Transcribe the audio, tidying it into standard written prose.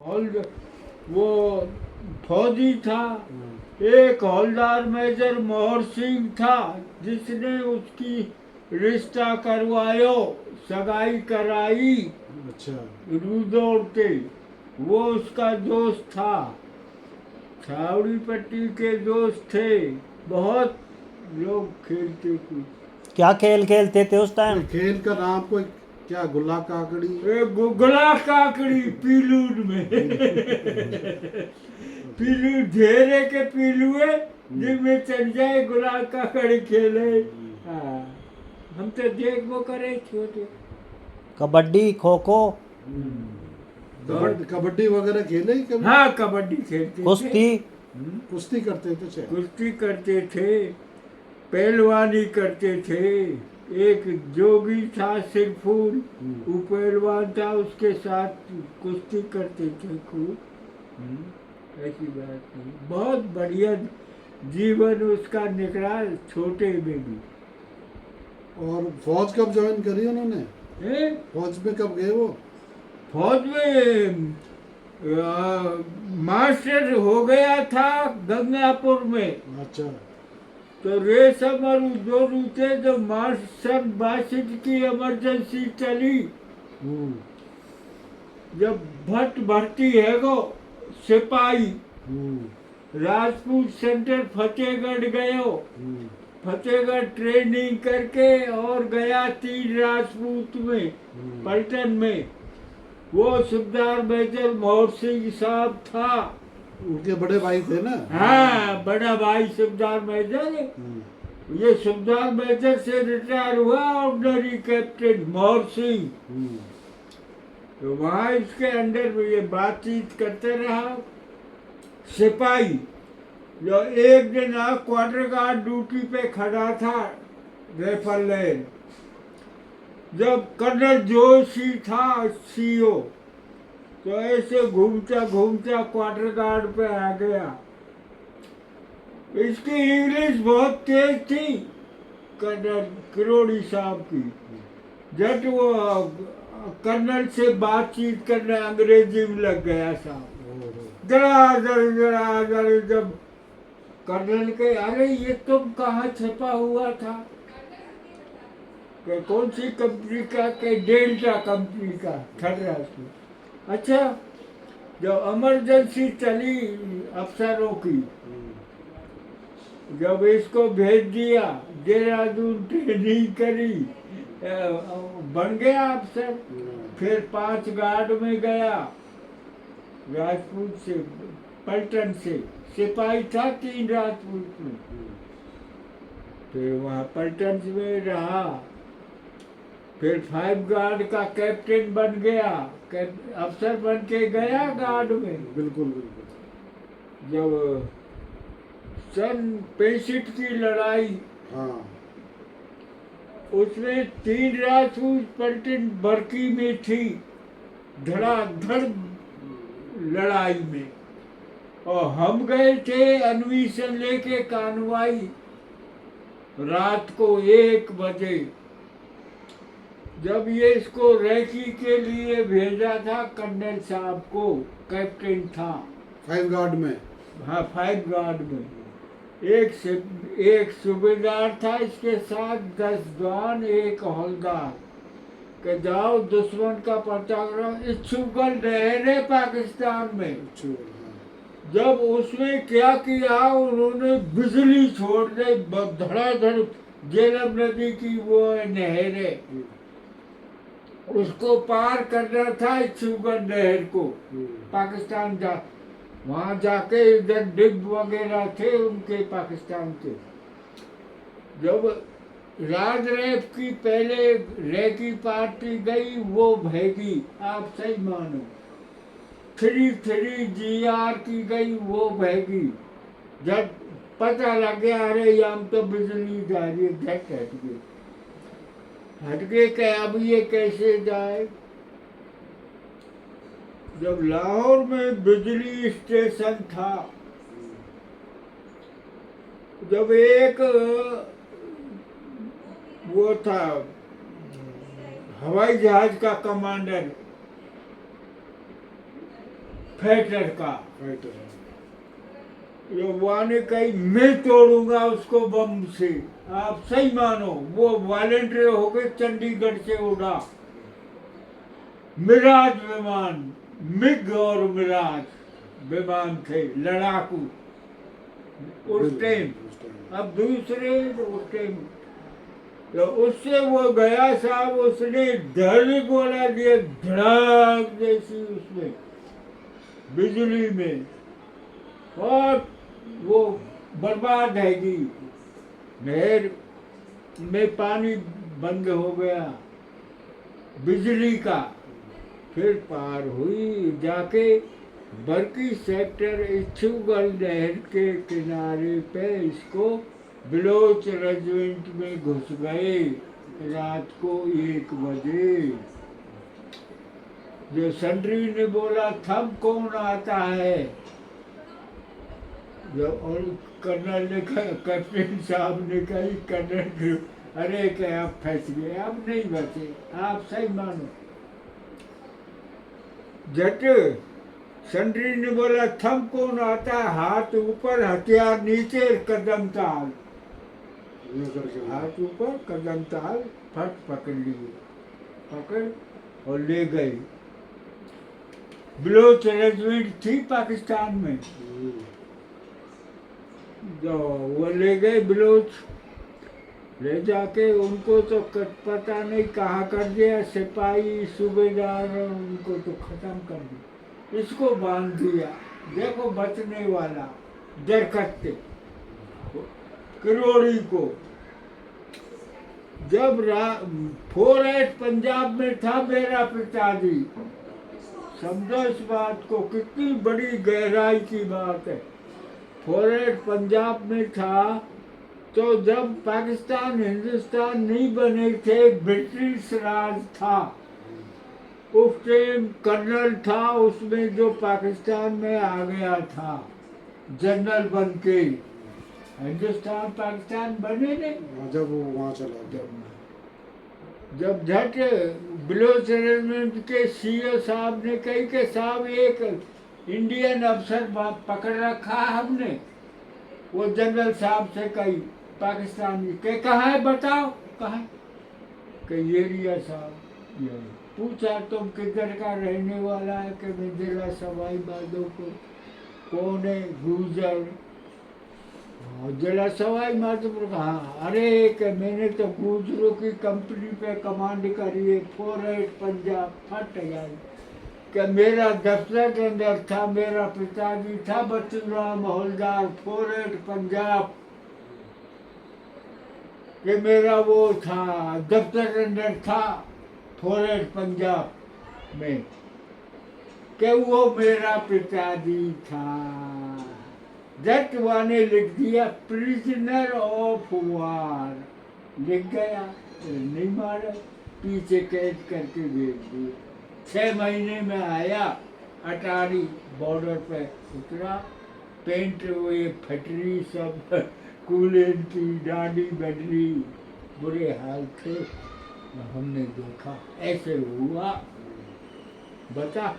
हौलदार वो फौजी था। एक हौलदार मेजर मोहर सिंह था जिसने उसकी रिश्ता करवायो, सगाई कराई अच्छा। रूदौड़ के। वो उसका दोस्त था, छावड़ी पट्टी के दोस्त थे। बहुत लोग खेलते थे। क्या खेल खेलते थे उस कोई टाइम? खेल का नाम, कोई क्या, गुल्ला काकड़ी? गुगला काकड़ी पीलूर में पीलू ढेरे के पीलुए जिनमें चल जाए गुलाल काकड़ी खेले। हाँ, हम तो देखो करे छोटे। कबड्डी, खो खो, कबड्डी वगैरह खेले ही कभी? हाँ, कबड्डी खेलते थे। कुश्ती। कुश्ती करते थे चाहे? कुश्ती करते थे, पहलवानी करते थे। एक जोगी था सिरफूल, वो पहलवान था, उसके साथ कुश्ती करते थे खूब। ऐसी बात नहीं, बहुत बढ़िया जीवन उसका निकला छोटे में भी। और फौज कब ज्वाइन करी उन्होंने? हैं? फौज में कब गए वो? फौज में मास्टर हो गया था गंगापुर में। अच्छा। तो रेशम और दोनों थे जब मास्टर बासित की इमरजेंसी चली, हम्म। जब भट्ट भर्ती है गो सिपाही, राजपूत सेंटर फतेहगढ़ गयो। फतेहगढ़ ट्रेनिंग करके और गया तीन राजपूत में, पलटन में। वो सुबेदार मेजर मोहर सिंह साहब था। उनके बड़े भाई थे ना? हाँ, बड़ा भाई सुबेदार मेजर। ये सुबेदार मेजर से रिटायर हुआ ऑर्डिनरी कैप्टन मोहर सिंह। तो वहाँ इसके अंडर में ये बातचीत करते रहा। सिपाही जो एक दिन क्वार्टर गार्ड ड्यूटी पे खड़ा था रेफल लेन, जब कर्नल जोशी था सीओ, तो ऐसे घूमता घूमता क्वार्टर गार्ड पे आ गया। इसकी इंग्लिश बहुत तेज थी कर्नल किरोड़ी साहब की। जब वो कर्नल से बातचीत करने अंग्रेजी में लग गया साहब। जरा जब कर्नल के, अरे ये तुम कहाँ छपा हुआ था? कि कौन सी कंपनी का? के डेल्टा कंपनी का, ठर्रा की। अच्छा, जब इमरजेंसी चली अफसरों की, जब इसको भेज दिया, देहरादून ट्रेनिंग करी, बन गया अफसर। फिर 5 गार्ड में गया, राजपूत से, पलटन से। सिपाही था 3 राजपूत में। फिर वहाँ पलटन में रहा। फिर 5 गार्ड का कैप्टन बन गया, अफसर बन के गया गार्ड में। बिल्कुल बिल्कुल। जब सन 65 की लड़ाई, हाँ। उसमें 3 राजपूत पलटन बरकी में थी, धड़ाधड़ लड़ाई में। और हम गए थे अन्वेषण लेके कानवाई, रात को 1 बजे। जब ये इसको रैकी के लिए भेजा था कर्नल साहब को, कैप्टन था 5 गार्ड में। हाँ, 5 गार्ड में। एक सूबेदार था, इसके साथ 10 जवान, एक हौलदार। कि जाओ दुश्मन का पर्चा करो, इच्छुगल रहे पाकिस्तान में। जब उसमें क्या किया, उन्होंने बिजली छोड़ दी, धड़ाधड़। झेलम नदी की वो नहर, उसको पार करना था इच्छुगल नहर को, पाकिस्तान जा। वहाँ जाके इधर डिग वगैरह थे उनके पाकिस्तान के। जब राज रैफ की पहले रैकी पार्टी गई, वो भैगी, आप सही मानो। 3 GR की गई, वो भैगी। जब पता लग गया, अरे यहाँ तो बिजली जा रही है, झट हट गए कि अब ये कैसे जाए। जब लाहौर में बिजली स्टेशन था, जब एक वो था हवाई जहाज का कमांडर, फाइटर का। फाइटर है। ये वहाँ ने कही मैं तोड़ूंगा उसको बम से। आप सही मानो, वो वॉलेंटियर होकर चंडीगढ़ से उड़ा मिराज विमान, मिग और मिराज विमान थे लड़ाकू उस टाइम। उस टाइम। अब दूसरे उस टाइम तो उससे वो गया साहब, उसने धड़ गोला दिया धड़ाक जैसी उसमें बिजली में, और वो बर्बाद हैगी। नहर में पानी बंद हो गया बिजली का। फिर पार हुई जाके बरकी सेक्टर इच्छुगल नहर के किनारे पे इसको बलोच रेजिमेंट में घुस गए रात को 1 बजे। जो सेंट्री ने बोला थम कौन आता है, जो और कर्नल ने कहा, कैप्टन साहब ने कहा कर्नल, अरे क्या आप फंस गए, अब नहीं बचे आप, सही मानो। जट सेंट्री ने बोला थम कौन आता है, हाथ ऊपर हथियार नीचे कदम ताल, ये करके हाथ ऊपर कदम ताल, फट पकड़ लिए, पकड़ और ले गए। बलोच रेजिमेंट थी पाकिस्तान में, जो वो ले गए बलोच, ले जाके उनको तो पता नहीं कहाँ कर दिया, सिपाही सूबेदार उनको तो खत्म कर दिया। इसको बांध दिया, देखो बचने वाला दरखत किरोड़ी को। जब 4-8 पंजाब में था मेरा पिताजी, समझो इस बात को, कितनी बड़ी गहराई की बात है। 4-8 पंजाब में था तो जब पाकिस्तान हिंदुस्तान नहीं बने थे, ब्रिटिश राज था, उस टाइम कर्नल था उसमें जो पाकिस्तान में आ गया था जनरल बन के। हिंदुस्तान पाकिस्तान बने नहीं, जब वो वहाँ चला गया। जब झट बलोच रेजिमेंट के सीओ साहब ने कही कि साहब एक इंडियन अफसर पकड़ रखा है हमने, वो जनरल साहब से कही पाकिस्तानी के, कहाँ है बताओ कहाँ है, कि ये रिया साहब ये। पूछा तुम किधर का रहने वाला है, कि मैं जिला सवाई माधोपुर। कौन है, गुजर। जिला सवाई माधोपुर का, हाँ। अरे कि मैंने तो गुजरों की कंपनी पे कमांड करी है 4-8 पंजाब। फट गया कि मेरा दफ्तर के अंदर था, मेरा पिताजी था बच्चूराम हवलदार 4-8 पंजाब, कि मेरा वो था दफ्तर के अंदर था 4-8 पंजाब में, कि वो मेरा पिताजी था। जट वाने लिख दिया प्रिजनर ऑफ वार, लिख गया, नहीं मारा, पीछे कैद करके भेज दिया। 6 महीने में आया, अटारी बॉर्डर पे उतरा, पेंट हुए फटरी सब, कूलेन की डांडी बदली, बुरे हाल थे। हमने देखा ऐसे हुआ, बता।